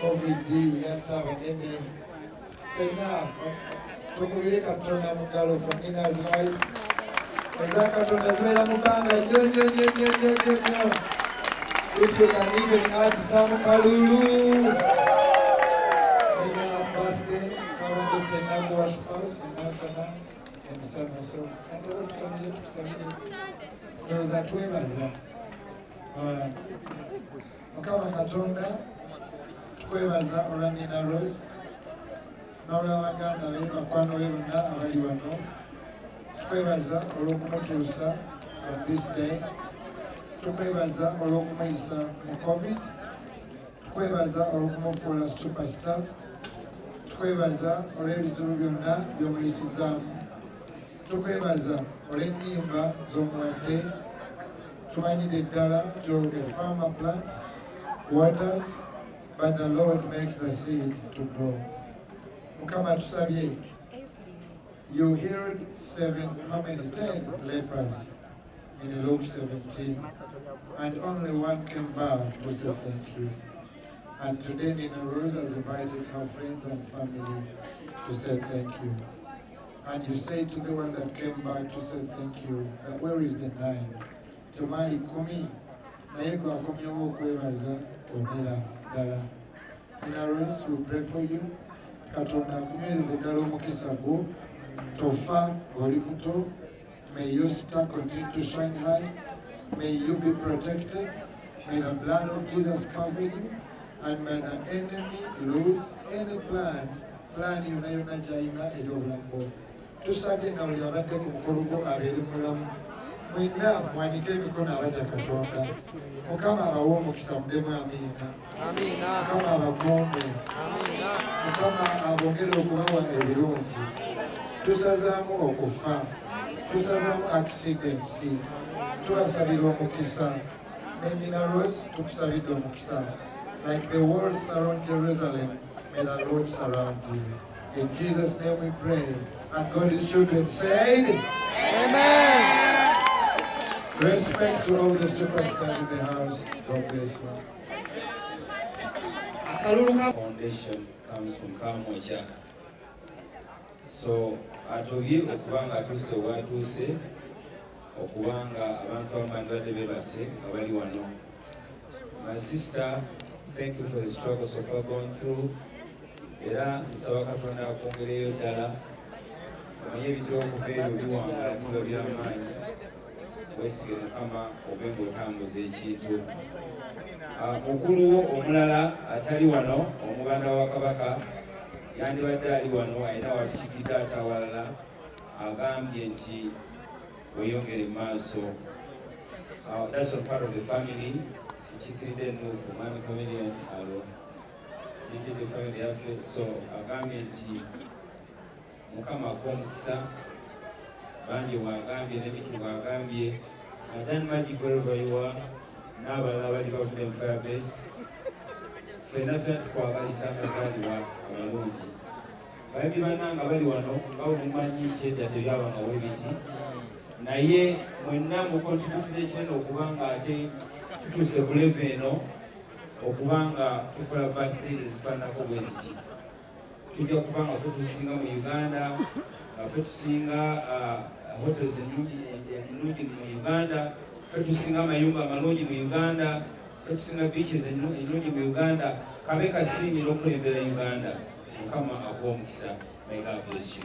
COVID yatabanene fenna tukubire Katonda mugalo from Nina's life eza Katonda zibeera mu bbanga nnyo. If you can even add some kalulu Nina birthday twabadde fenna ku wash house emasana emisana so nasaba tukamire tukusabire ndowooza twebaza Mukama Katonda tukwebaza olwa Nina Rose n'olw'abaganda be bakwano be bonna abali wano tukwebaza olw'okumutuusa on this day tukwebaza olw'okumuyisa mu COVID tukwebaza olw'okumufuula superstar tukwebaza olw'ebizibu byonna by'omuyisizaamu tukwebaza olw'ennyimba z'omuwadde tumanyire ddala to a farmer plants waters but the Lord makes the seed to grow. Mukama tusabye. You healed 10 lepers in Luke 17, and only one came back to say thank you. And today Nina Rose has invited her friends and family to say thank you. And you say to the one that came back to say thank you, that where is the 9? Tomali kumi, naye gwakomyewo okwebaza onera ddala. Nina Rose, we pray for you. Katonda akumereze ddala omukisa gwo. Tofa oli muto. May your star continue to shine high. May you be protected. May the blood of Jesus cover you. And may the enemy lose any plan yonna gy'alina eri obulamu bwo. Tusabye nga buli abadde ku mukolo gwo abeere mulamu. Mwenna mwanike emikono abatya Katonda. Mukama abawe omukisa mudemu amiina. Mukama abakuume. Mukama abongere okubawa ebirungi. Tusazaamu okufa. Tusazaamu accidents. Tubasabira omukisa. Nina Rose tukusabidde omukisa. Like the world surrounds Jerusalem, may the Lord surround you. In Jesus' name we pray. And God's children said, Amen. Respect to all the superstars in the house. God bless you. Foundation comes from Kamocha. So, atobye okubanga atuse watuse okubanga abantu abamandwadde bebase abali wano. My sister, thank you for the struggle so far going through. Era nsaba Katonda akwongereyo ddala. Omanye ebitira okuva ebyo biwangala biba by'amaanyi. Weesige Mukama obe ng'otambuza ekintu. Mukulu wo omulala atali wano, omuganda wa Kabaka, yandibadde ali wano ayina watikidde atawalala agambye nti weyongere maaso. That's a part of the family. Sikikiridde Nuupu, Mami Comedian alo. Sikikiridde family yaffe, so agambye nti Mukama akw'omukisa. Bangi wagambye n'emiti wagambye. Adani Magic wherever you are. N'abalala bali bavudde mu Firebase. Ffenna tukwagalisa amazaalibwa amalungi. Bayimbi bannanga bali wano nga mumanyi kyedda tebyabangawo ebiti. Naye mwenna mukontribusiza ekinene okubanga ate tutuuse ku level eno okubanga tukola birthdays ezifaananako bwe ziti. Tujja kubanga ffe tusinga mu Uganda, ffe tusinga hotels ennungi mu Uganda, ffe tusinga amayumba amalungi mu Uganda, ffe tusinga beaches ennungi mu Uganda. Kabe kasiimira okulembera Uganda. Mukama akuwa omukisa. May God bless you.